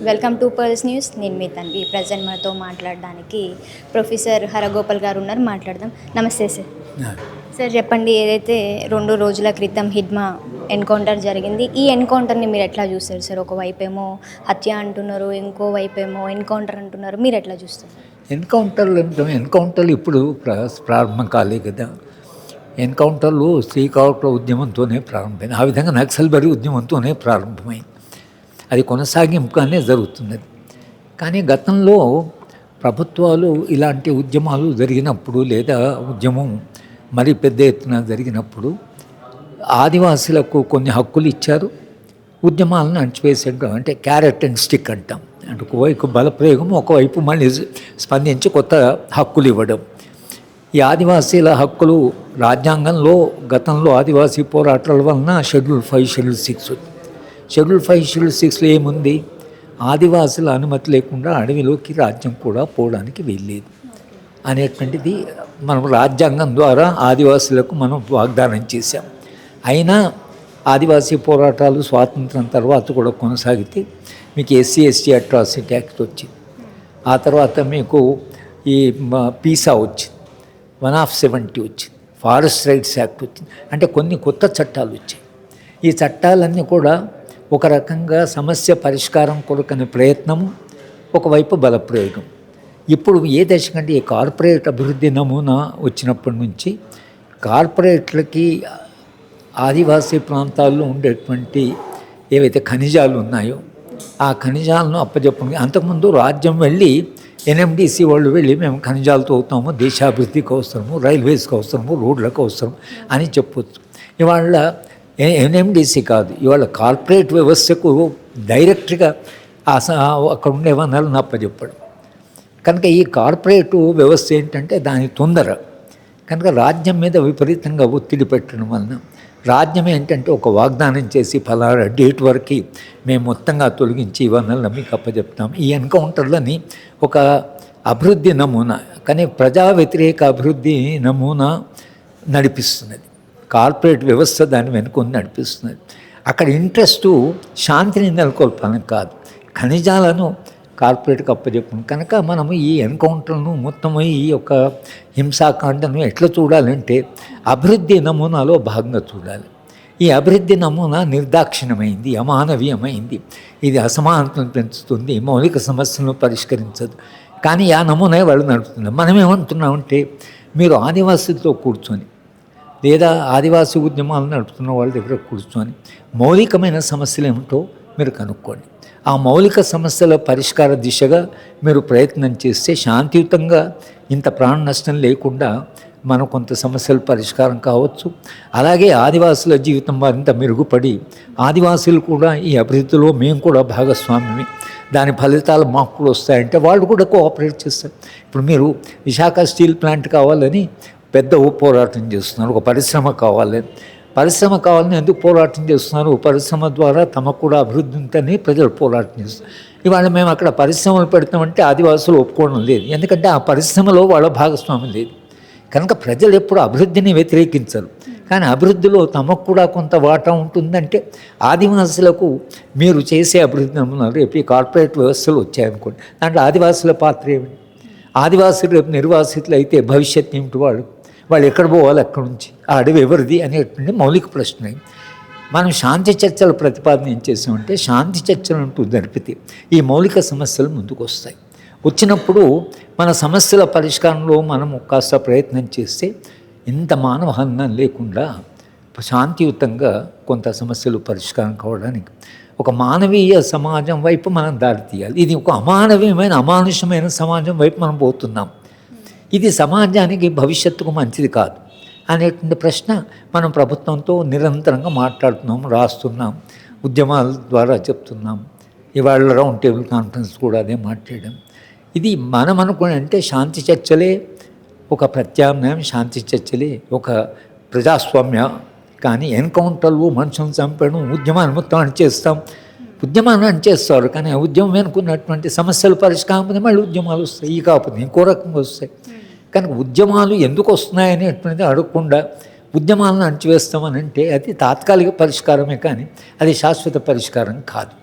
Welcome to pearls news. నేను మీ Tanvi. Present మనతో మాట్లాడడానికి ప్రొఫెసర్ హరగోపాల్ గారు ఉన్నారు. మాట్లాడదాం. నమస్తే సార్. సార్ చెప్పండి, ఏదైతే 2 రోజుల క్రితం హిడ్మా ఎన్కౌంటర్ జరిగింది, ఈ ఎన్కౌంటర్ని మీరు ఎట్లా చూస్తారు సార్? ఒకవైపేమో హత్య అంటున్నారు, ఇంకోవైపేమో ఎన్కౌంటర్ అంటున్నారు, మీరు ఎట్లా చూస్తారు? ఎన్కౌంటర్లు ఇప్పుడు ప్రారంభం కాలే కదా. ఎన్కౌంటర్లు శ్రీకాకుళ ఉద్యమంతోనే ప్రారంభమైంది. ఆ విధంగా నక్సల్బరీ ఉద్యమంతోనే ప్రారంభమైంది. అది కొనసాగింపుగానే జరుగుతున్నది. కానీ గతంలో ప్రభుత్వాలు ఇలాంటి ఉద్యమాలు జరిగినప్పుడు, లేదా ఉద్యమం మరి పెద్ద ఎత్తున జరిగినప్పుడు ఆదివాసులకు కొన్ని హక్కులు ఇచ్చారు, ఉద్యమాలను అణచివేసేయడం, అంటే క్యారెట్ అండ్ స్టిక్ అంటాం. అంటే ఒకవైపు బలప్రయోగం, ఒకవైపు మళ్ళీ స్పందించి కొత్త హక్కులు ఇవ్వడం. ఈ ఆదివాసీల హక్కులు రాజ్యాంగంలో గతంలో ఆదివాసీ పోరాటాల వలన షెడ్యూల్ 5, షెడ్యూల్ 6. షెడ్యూల్ 5, షెడ్యూల్ 6లో ఏముంది? ఆదివాసుల అనుమతి లేకుండా అడవిలోకి రాజ్యం కూడా పోవడానికి వెళ్ళలేదు అనేటువంటిది మనం రాజ్యాంగం ద్వారా ఆదివాసులకు మనం వాగ్దానం చేశాం. అయినా ఆదివాసీ పోరాటాలు స్వాతంత్రం తర్వాత కూడా కొనసాగితే మీకు SC/ST అట్రాసిటీ యాక్ట్ వచ్చింది. ఆ తర్వాత మీకు ఈ పీసా వచ్చింది, 1/70 వచ్చింది, ఫారెస్ట్ రైట్స్ యాక్ట్ వచ్చింది. అంటే కొన్ని కొత్త చట్టాలు వచ్చాయి. ఈ చట్టాలన్నీ కూడా ఒక రకంగా సమస్య పరిష్కారం కొరకని ప్రయత్నము, ఒకవైపు బలప్రయోగం. ఇప్పుడు ఏ దశ కంటే ఈ కార్పొరేట్ అభివృద్ధి నమూనా వచ్చినప్పటి నుంచి కార్పొరేట్లకి ఆదివాసీ ప్రాంతాల్లో ఉండేటువంటి ఏవైతే ఖనిజాలు ఉన్నాయో ఆ ఖనిజాలను అప్పచెప్పడం. అంతకుముందు రాజ్యం వెళ్ళి NMDC వాళ్ళు వెళ్ళి మేము ఖనిజాలతో అవుతాము, దేశాభివృద్ధికి అవసరము, రైల్వేస్కి అవసరము, రోడ్లకు అవసరం అని చెప్పొచ్చు. ఇవాళ NMDC కాదు, ఇవాళ కార్పొరేట్ వ్యవస్థకు డైరెక్ట్గా అక్కడ ఉండే వనరులను అప్పచెప్పడం. కనుక ఈ కార్పొరేట్ వ్యవస్థ ఏంటంటే దాని తొందర కనుక రాజ్యం మీద విపరీతంగా ఒత్తిడి పెట్టడం వలన రాజ్యం ఏంటంటే ఒక వాగ్దానం చేసి ఫలానా డేట్ వరకు మేము మొత్తంగా తొలగించి ఈ వనరులను మీకు అప్పచెప్తాం. ఈ ఎన్కౌంటర్లని ఒక అభివృద్ధి నమూనా, కానీ ప్రజా వ్యతిరేక అభివృద్ధి నమూనా నడిపిస్తున్నది. కార్పొరేట్ వ్యవస్థ దాన్ని వెనుకొని నడిపిస్తున్నది. అక్కడ ఇంట్రెస్టు శాంతిని నెలకొల్పాలని కాదు, ఖనిజాలను కార్పొరేట్కి అప్పచెప్పడం. కనుక మనము ఈ ఎన్కౌంటర్ను మొత్తం ఈ యొక్క హింసాకాండను ఎట్లా చూడాలంటే అభివృద్ధి నమూనాలో భాగంగా చూడాలి. ఈ అభివృద్ధి నమూనా నిర్దాక్షిణ్యమైంది, అమానవీయమైంది. ఇది అసమానతను పెంచుతుంది, మౌలిక సమస్యలను పరిష్కరించదు. కానీ ఆ నమూనా వాళ్ళు నడుపుతున్నారు. మనం ఏమంటున్నామంటే మీరు ఆదివాసులతో కూర్చొని లేదా ఆదివాసీ ఉద్యమాలు నడుపుతున్న వాళ్ళ దగ్గర కూర్చొని మౌలికమైన సమస్యలు ఏమిటో మీరు కనుక్కోండి. ఆ మౌలిక సమస్యల పరిష్కార దిశగా మీరు ప్రయత్నం చేస్తే శాంతియుతంగా ఇంత ప్రాణ నష్టం లేకుండా మనం కొంత సమస్యల పరిష్కారం కావచ్చు. అలాగే ఆదివాసుల జీవితం మరింత మెరుగుపడి ఆదివాసులు కూడా ఈ అభివృద్ధిలో మేము కూడా భాగస్వామ్యమే, దాని ఫలితాలు మాకు కూడా వస్తాయంటే వాళ్ళు కూడా కోఆపరేట్ చేస్తారు. ఇప్పుడు మీరు విశాఖ స్టీల్ ప్లాంట్ కావాలని పెద్ద పోరాటం చేస్తున్నారు, ఒక పరిశ్రమ కావాలని ఎందుకు పోరాటం చేస్తున్నారు? పరిశ్రమ ద్వారా తమకు కూడా అభివృద్ధి ఉంటేనే ప్రజలు పోరాటం చేస్తారు. ఇవాళ మేము అక్కడ పరిశ్రమలు పెడతామంటే ఆదివాసులు ఒప్పుకోవడం లేదు, ఎందుకంటే ఆ పరిశ్రమలో వాళ్ళ భాగస్వామ్యం లేదు. కనుక ప్రజలు ఎప్పుడు అభివృద్ధిని వ్యతిరేకించరు, కానీ అభివృద్ధిలో తమకు కూడా కొంత వాటా ఉంటుందంటే ఆదివాసులకు మీరు చేసే అభివృద్ధి అన్నారు. రేపు ఈ కార్పొరేట్ వ్యవస్థలు వచ్చాయనుకోండి, దాంట్లో ఆదివాసుల పాత్ర ఏమిటి? ఆదివాసులు రేపు నిర్వాసితులు అయితే భవిష్యత్తు ఏమిటి? వాళ్ళు ఎక్కడ పోవాలి, ఎక్కడి నుంచి, ఆ అడవి ఎవరిది అనేటువంటి మౌలిక ప్రశ్న. మనం శాంతి చర్చల ప్రతిపాదన ఏం చేసామంటే శాంతి చర్చలు అంటూ జరిపితే ఈ మౌలిక సమస్యలు ముందుకు వస్తాయి. వచ్చినప్పుడు మన సమస్యల పరిష్కారంలో మనం కాస్త ప్రయత్నం చేస్తే ఇంత మానవహనం లేకుండా శాంతియుతంగా కొంత సమస్యలు పరిష్కారం కావడానికి ఒక మానవీయ సమాజం వైపు మనం దారి తీయాలి. ఇది ఒక అమానవీయమైన అమానుషమైన సమాజం వైపు మనం పోతున్నాం. ఇది సమాజానికి భవిష్యత్తుకు మంచిది కాదు అనేటువంటి ప్రశ్న మనం ప్రభుత్వంతో నిరంతరంగా మాట్లాడుతున్నాం, రాస్తున్నాం, ఉద్యమాల ద్వారా చెప్తున్నాం. ఇవాళ రౌండ్ టేబుల్ కాన్ఫరెన్స్ కూడా అదే మాట్లాడాం. ఇది మనం అనుకునే అంటే శాంతి చర్చలే ఒక ప్రత్యామ్నాయం, శాంతి చర్చలే ఒక ప్రజాస్వామ్య. కానీ ఎన్కౌంటర్లు, మనుషులను చంపడం, ఉద్యమాన్ని మొత్తం అణిచేస్తాం. ఉద్యమాన్ని అణిచేస్తారు, కానీ ఆ ఉద్యమం వెనుకున్నటువంటి సమస్యలు పరిష్కారం మళ్ళీ ఉద్యమాలు వస్తాయి, ఈ కాకపోతే ఇంకో రకంగా వస్తాయి. కనుక ఉద్యమాలు ఎందుకు వస్తున్నాయనేటువంటిది అడగకుండా ఉద్యమాలను అణచివేస్తామని అంటే అది తాత్కాలిక పరిష్కారమే, కానీ అది శాశ్వత పరిష్కారం కాదు.